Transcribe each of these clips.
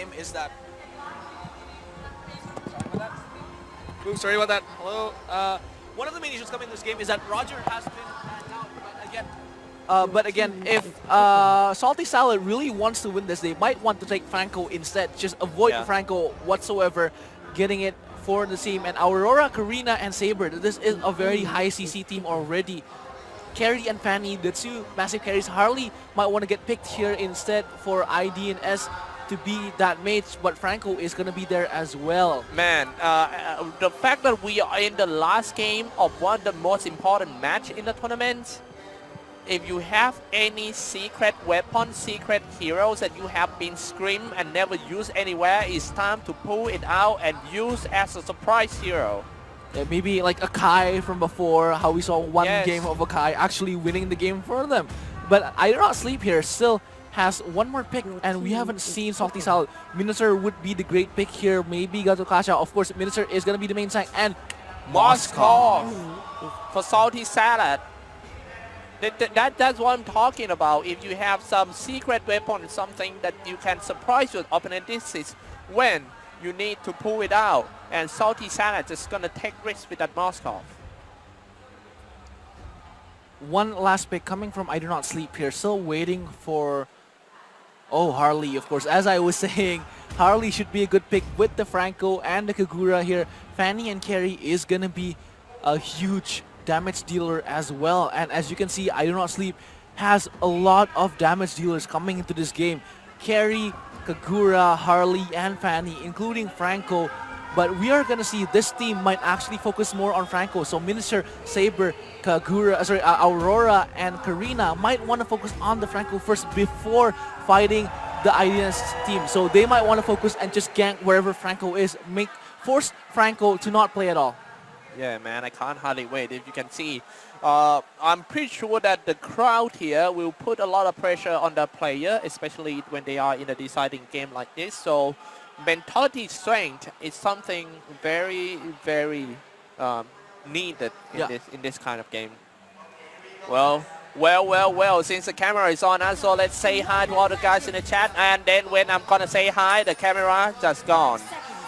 game is that. Ooh, sorry about that. Hello. One of the main issues coming in this game is that Roger has been banned out, but again, if Salty Salad really wants to win this, they might want to take Franco instead. Just avoid Franco whatsoever, getting it for the team. And Aurora, Karina, and Saber, this is a very high CC team already. Carry and Fanny, the two massive carries. Harley might want to get picked here instead for IDNS to be that mate, but Franco is going to be there as well. Man, the fact that we are in the last game of one of the most important match in the tournament, if you have any secret weapon, secret heroes that you have been screamed and never used anywhere, it's time to pull it out and use as a surprise hero. Yeah, maybe like a Kai from before, how we saw one game of a Kai actually winning the game for them. But IDONOTSLEEP here still has one more pick, and we haven't seen Salty Salad. Minister would be the great pick here, maybe Gato Kasha. Of course, Minister is going to be the main tank, and Moskov for Salty Salad. That's what I'm talking about. If you have some secret weapon, something that you can surprise your opponent, this is when you need to pull it out. And Salty Salad is going to take risks with that Moskov. One last pick coming from IDONOTSLEEP here, still waiting for... Oh, Harley, of course. As I was saying, Harley should be a good pick with the Franco and the Kagura here. Fanny and Carry is going to be a huge damage dealer as well. And as you can see, IDONOTSLEEP has a lot of damage dealers coming into this game. Carry, Kagura, Harley, and Fanny, including Franco. But we are going to see this team might actually focus more on Franco. So Minister, Saber, Kagura, Aurora, and Karina might want to focus on the Franco first before fighting the IDNS team. So they might want to focus and just gank wherever Franco is. Force Franco to not play at all. Yeah, man, I can't hardly wait. If you can see, I'm pretty sure that the crowd here will put a lot of pressure on the player, especially when they are in a deciding game like this. So mentality strength is something very, very needed in this kind of game. Well, since the camera is on us, so let's say hi to all the guys in the chat, and then when I'm gonna say hi, the camera just gone.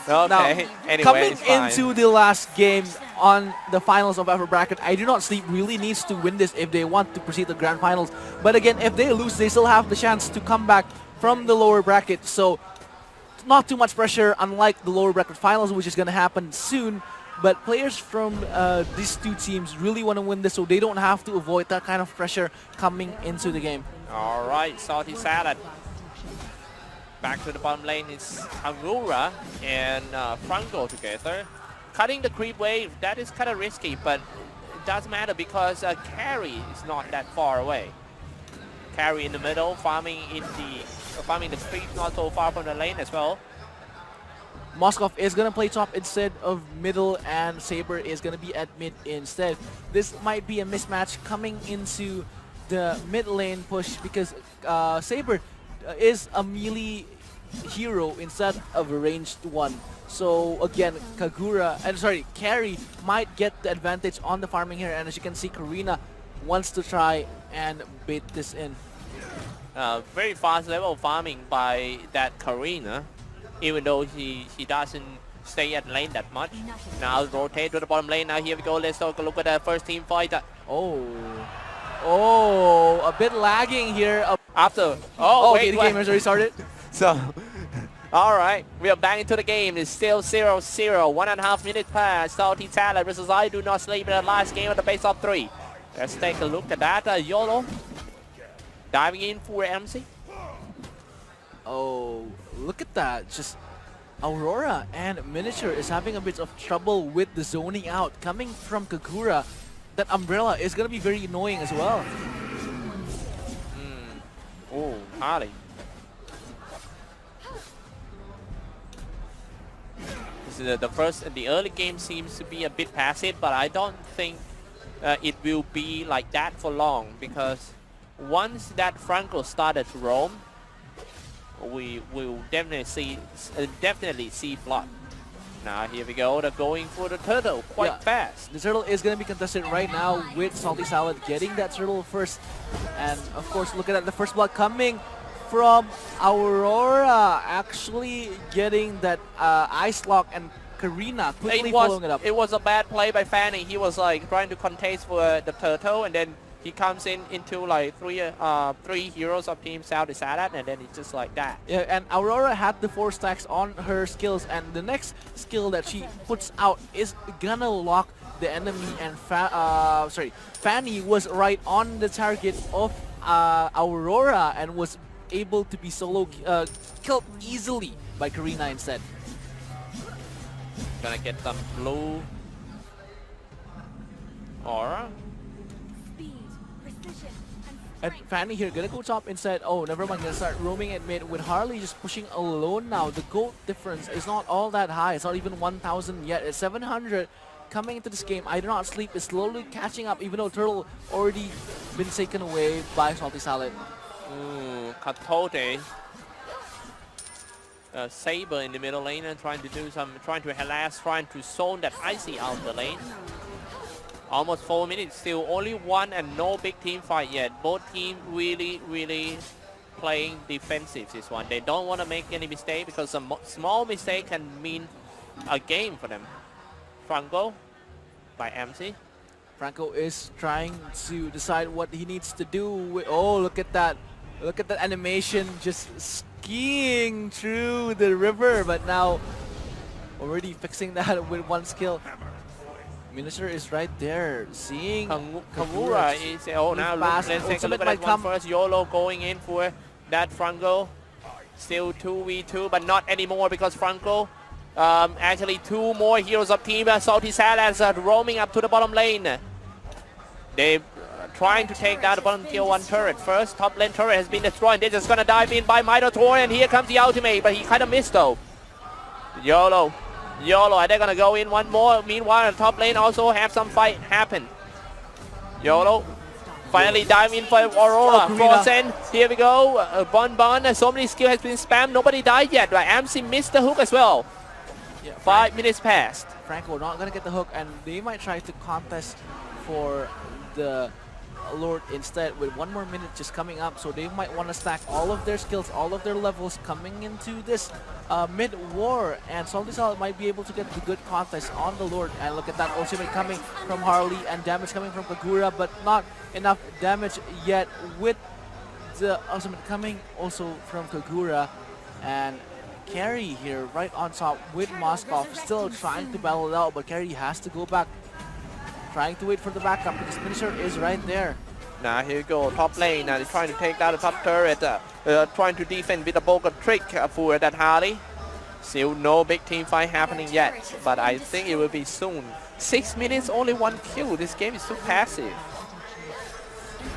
Okay, now, anyway, coming into the last game on the finals of Upper Bracket, IDONOTSLEEP really needs to win this if they want to proceed to the grand finals. But again, if they lose, they still have the chance to come back from the lower bracket. So not too much pressure, unlike the lower bracket finals, which is going to happen soon. But players from these two teams really want to win this, so they don't have to avoid that kind of pressure coming into the game. All right, Salty Salad. Back to the bottom lane is Aurora and Franco together. Cutting the creep wave, that is kind of risky, but it doesn't matter because Carry is not that far away. Carry in the middle, farming the creep not so far from the lane as well. Moskov is going to play top instead of middle, and Saber is going to be at mid instead. This might be a mismatch coming into the mid lane push because Saber is a melee hero instead of a ranged one. So again, Carry might get the advantage on the farming here, and as you can see, Karina wants to try and bait this in. Very fast level farming by that Karina, even though she doesn't stay at lane that much. Now rotate to the bottom lane. Now here we go. Let's take a look at the first team fight. Oh, a bit lagging here. After okay, the game has already started. So, all right, we are back into the game. It's still 0-0. 1.5 minutes past. Salty Salad versus IDONOTSLEEP in the last game of the base of 3. Let's take a look at that. YOLO diving in for MC. Oh, look at that. Just Aurora and Miniature is having a bit of trouble with the zoning out. Coming from Kagura, that umbrella is going to be very annoying as well. Oh, Harley. The early game seems to be a bit passive, but I don't think it will be like that for long, because once that Franco started to roam, we will definitely see blood. Now here we go, they're going for the turtle quite fast. The turtle is going to be contested right now with Salty Salad getting that turtle first. And of course, look at that, the first blood coming from Aurora, actually getting that ice lock, and Karina quickly following it up. It was a bad play by Fanny. He was like trying to contest for the turtle, and then he comes into like three heroes of Team South Thailand, and then it's just like that. Yeah, and Aurora had the 4 stacks on her skills, and the next skill that she puts out is gonna lock the enemy, and Fanny was right on the target of Aurora and was able to be solo killed easily by Karina instead. Gonna get some blue aura. And Fanny here gonna go top instead. Oh, never mind, gonna start roaming at mid with Harley just pushing alone now. The gold difference is not all that high. It's not even 1,000 yet. It's 700 coming into this game. IDONOTSLEEP is slowly catching up, even though Turtle already been taken away by Salty Salad. Katote. Saber in the middle lane and trying to harass, trying to zone that icy out the lane. Almost 4 minutes, still only one and no big team fight yet. Both teams really playing defensive this one. They don't want to make any mistake because a small mistake can mean a game for them. Franco by MC. Franco is trying to decide what he needs to do. Oh, look at that. Look at that animation, just skiing through the river, but now already fixing that with 1 skill. Minister is right there, seeing Kamura is, now let's take a look at that one first. YOLO going in for that Franco. Still 2v2, but not anymore because Franco, actually 2 more heroes of Team Salty Salads are roaming up to the bottom lane. They trying to take down the bottom tier 1 turret. First top lane turret has been destroyed. They're just gonna dive in by Minotaur, and here comes the ultimate, but he kind of missed though. YOLO, are they gonna go in one more? Meanwhile, the top lane also have some fight happen. YOLO finally dive in for Aurora. Frozen, here we go. Bon, so many skill has been spammed. Nobody died yet. Right? MC missed the hook as well. Yeah, 5 minutes passed. Franco not gonna get the hook, and they might try to contest for the Lord instead with 1 more minute just coming up, so they might want to stack all of their skills, all of their levels coming into this mid-war, and Salty Salad might be able to get the good contest on the Lord. And look at that ultimate coming from Harley and damage coming from Kagura, but not enough damage yet with the ultimate coming also from Kagura. And Carry here right on top with Moskov, still trying to battle it out, but Carry has to go back, trying to wait for the backup because finisher is right there. Now here you go, top lane. Now they're trying to take down the top turret, trying to defend with a boga trick for that Harley. Still no big team fight happening yet, but I think it will be soon. 6 minutes, only 1 kill. This game is so passive.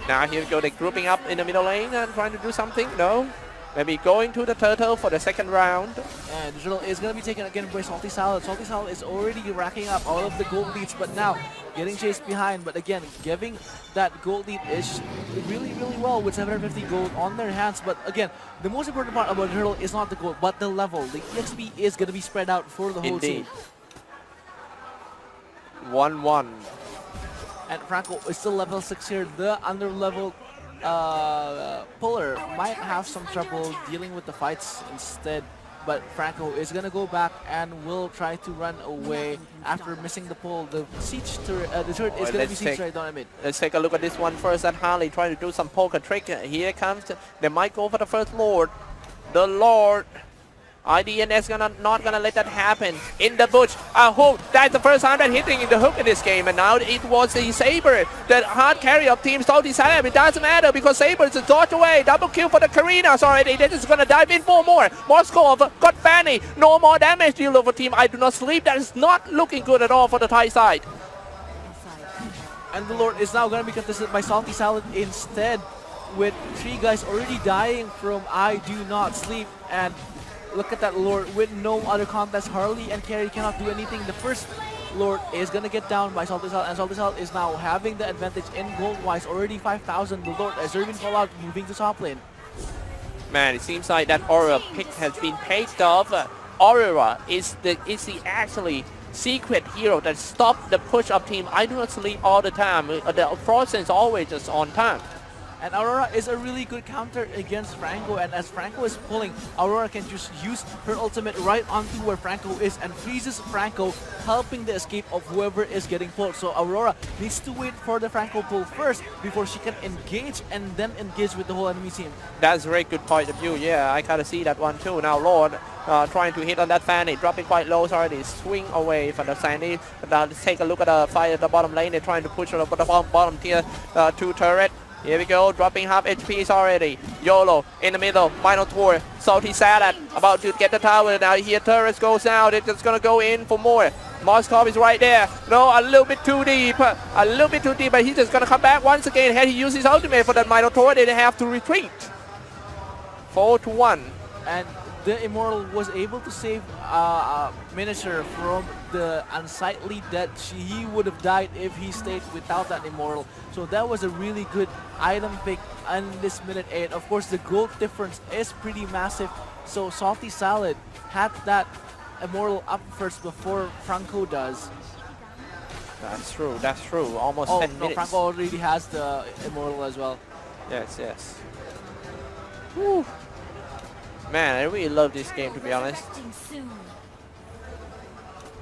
Now here you go, they're grouping up in the middle lane and trying to do something. No. Maybe going to the turtle for the 2nd round. And the turtle is going to be taken again by Salty Salad. Salty Salad is already racking up all of the gold leads, but now getting chased behind. But again, giving that gold lead is really well with 750 gold on their hands. But again, the most important part about the turtle is not the gold, but the level. The EXP is going to be spread out for the whole team. 1-1. And Franco is still level 6 here. The under-level Puller might have some trouble dealing with the fights instead, but Franco is gonna go back and will try to run away after missing the pull. The siege turret, the turret is gonna be sieged right down mid. Let's take a look at this one first. At Harley trying to do some poker trick. Here comes. They might go for the first Lord. The Lord. IDNS not gonna let that happen. In the bush, a hook. That's the first time that hitting in the hook in this game, and now it was the Saber, the hard carry of Team Salty Salad. It doesn't matter because Saber is a dodge away. Double kill for the Karina. Sorry, they're just gonna dive in for more. Moscow got Fanny. No more damage deal over Team IDONOTSLEEP. That is not looking good at all for the Thai side. And the Lord is now gonna be contested by Salty Salad instead, with 3 guys already dying from IDONOTSLEEP. And look at that Lord with no other contest. Harley and Carry cannot do anything. The first Lord is gonna get down by Salty Salad, and Salty Salad is now having the advantage in gold-wise. Already 5,000. The Lord has already been called out, moving to top lane. Man, it seems like that Aurora pick has been paid off. Aurora is the actually secret hero that stopped the push of Team IDONOTSLEEP all the time. The Frozen is always just on time. And Aurora is a really good counter against Franco, and as Franco is pulling, Aurora can just use her ultimate right onto where Franco is and freezes Franco, helping the escape of whoever is getting pulled. So Aurora needs to wait for the Franco pull first before she can engage and then engage with the whole enemy team. That's a very good point of view. Yeah, I kind of see that one too. Now Lord trying to hit on that Fanny, dropping quite low already, swing away from the Sandy. Now let's take a look at the fight at the bottom lane. They're trying to push on the bottom tier 2 turret. Here we go, dropping half HPs already. YOLO in the middle, Minotaur, Salty Salad about to get the tower. Now here turrets goes out, it's just gonna go in for more. Moskov is right there. No, a little bit too deep, but he's just gonna come back once again. Had he used his ultimate for that Minotaur, they have to retreat. 4-1. And the Immortal was able to save Miniature from the unsightly death. He would have died if he stayed without that Immortal. So that was a really good item pick in this minute 8. Of course, the gold difference is pretty massive. So Salty Salad had that Immortal up first before Franco does. That's true, that's true. Almost 10 minutes. Franco already has the Immortal as well. Yes, yes. Whew. Man, I really love this game, to be honest.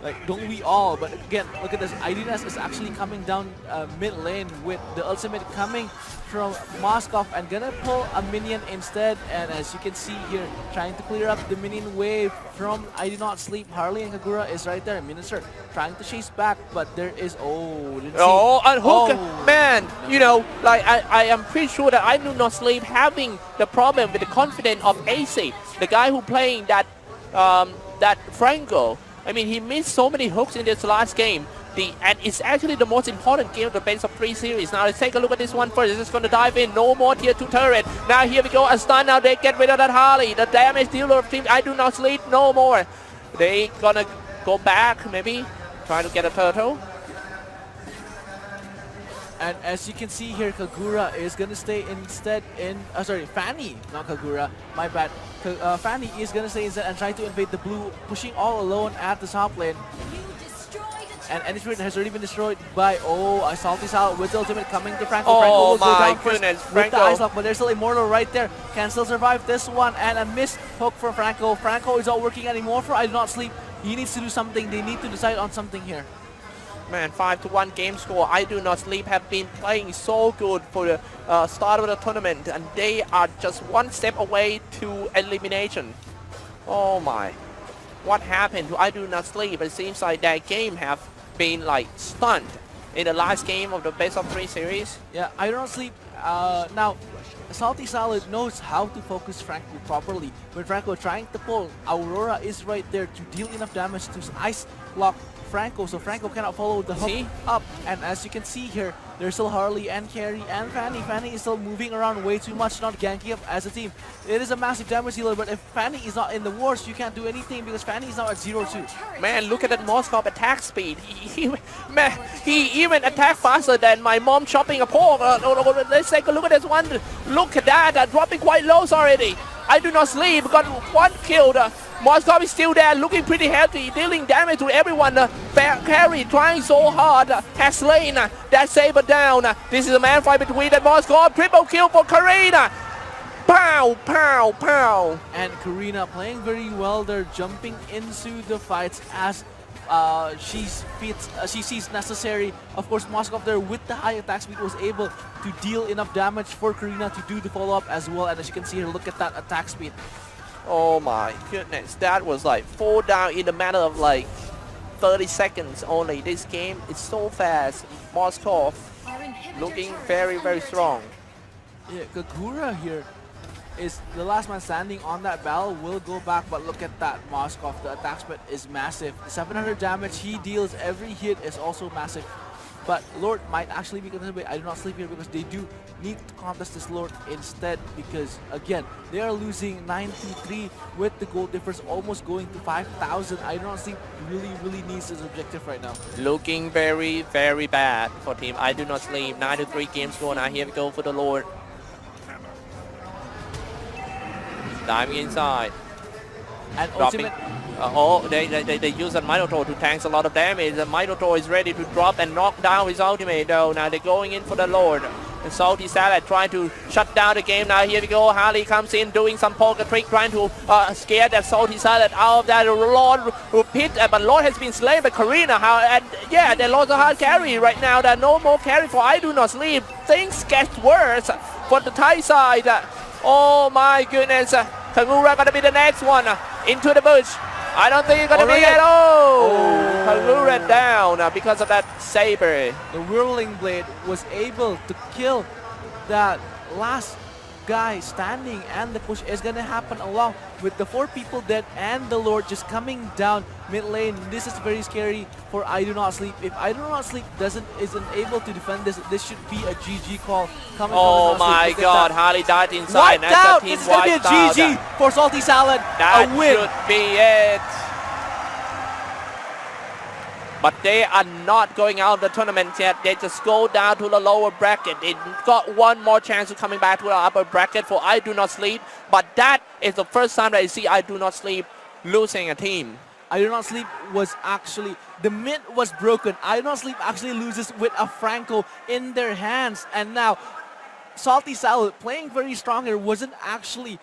Like, don't we all? But again, look at this. IDNS is actually coming down mid lane with the ultimate coming from Moskov and gonna pull a minion instead. And as you can see here, trying to clear up the minion wave from IDONOTSLEEP. Harley and Kagura is right there. Minister trying to chase back, but there is unhook. Man, you know, like I am pretty sure that IDONOTSLEEP having the problem with the confidence of AC, the guy who playing that that Franco. I mean, he missed so many hooks in this last game. And it's actually the most important game of the best of 3 series. Now let's take a look at this one first. It's just going to dive in. No more tier 2 turret. Now here we go. A stun. Now they get rid of that Harley. The damage dealer of team IDONOTSLEEP. No more. They gonna go back maybe. Try to get a turtle. And as you can see here, Kagura is going to stay instead in... sorry, Fanny, not Kagura. My bad. Fanny is going to stay instead and try to invade the blue, pushing all alone at the top lane. And Anything has already been destroyed by, a Salty Salad with the ultimate coming to Franco. Oh Franco will my go down goodness, with Franco. the Ice Lock, but there's still Immortal right there. Can still survive this one, and a missed hook for Franco. Franco is not working anymore for IDONOTSLEEP. He needs to do something. They need to decide on something here. Man, 5-1 game score. IDONOTSLEEP have been playing so good for the start of the tournament, and they are just one step away to elimination. Oh my. What happened to IDONOTSLEEP? It seems like that game have been like stunned in the last game of the best of 3 series. Yeah, IDONOTSLEEP. Now, Salty Salad knows how to focus Franco properly. When Franco trying to pull, Aurora is right there to deal enough damage to Ice Lock Franco, so Franco cannot follow the hook up. And as you can see here, there's still Harley and Carry and Fanny. Fanny is still moving around way too much, not ganking up as a team. It is a massive damage dealer, but if Fanny is not in the wars, you can't do anything because Fanny is now at 0-2. Man, look at that Moskov attack speed. Man, he even attacked faster than my mom chopping a pork. Let's take a look at this one. Look at that, dropping quite low already. IDONOTSLEEP got 1 killed. Moskov is still there, looking pretty healthy, dealing damage to everyone. Carry trying so hard, has slain that Saber down. This is a man fight between that Moskov. Triple kill for Karina. Pow, pow, pow. And Karina playing very well there, jumping into the fights as she sees necessary. Of course, Moskov there with the high attack speed was able to deal enough damage for Karina to do the follow-up as well. And as you can see here, look at that attack speed. Oh my goodness, that was like 4 down in a matter of like 30 seconds only. This game is so fast. Moskov looking very, very strong. Yeah, Kagura here is the last man standing on that battle, will go back, but look at that Moskov. The attack speed is massive. 700 damage he deals every hit is also massive. But Lord might actually be contested by IDONOTSLEEP here because they do need to contest this Lord instead, because again, they are losing 9-3 with the gold difference almost going to 5,000. IDONOTSLEEP really needs this objective right now. Looking very, very bad for team IDONOTSLEEP. 9-3 game score. Now here we go for the Lord. Diving inside. And dropping. ultimate. They use a Minotaur to tank a lot of damage. The Minotaur is ready to drop and knock down his ultimate though. Now they're going in for the Lord. And Salty Salad trying to shut down the game now. Here we go. Harley comes in doing some poker trick, trying to scare that Salty Salad out of that Lord pit. But Lord has been slain by Karina. And yeah, they lost a hard carry right now. There's no more carry for IDONOTSLEEP. Things get worse for the Thai side. Oh my goodness. Kagura gonna be the next one. Into the bush. I don't think it's gonna be at all. Kagura down because of that saber. The Whirling Blade was able to kill that last guy standing, and the push is gonna happen along with the 4 people dead and the Lord just coming down mid lane. This is very scary for IDONOTSLEEP. If IDONOTSLEEP isn't able to defend this should be a GG call coming Oh from my god, Harley died inside. Wiped out! This is gonna be a GG for Salty Salad. That a win. should be it. But they are not going out of the tournament yet. They just go down to the lower bracket. They got one more chance of coming back to the upper bracket for IDONOTSLEEP. But that is the first time that I see IDONOTSLEEP losing a team. IDONOTSLEEP was actually, the myth was broken. IDONOTSLEEP actually loses with a Franco in their hands. And now, Salty Salad playing very strong here wasn't actually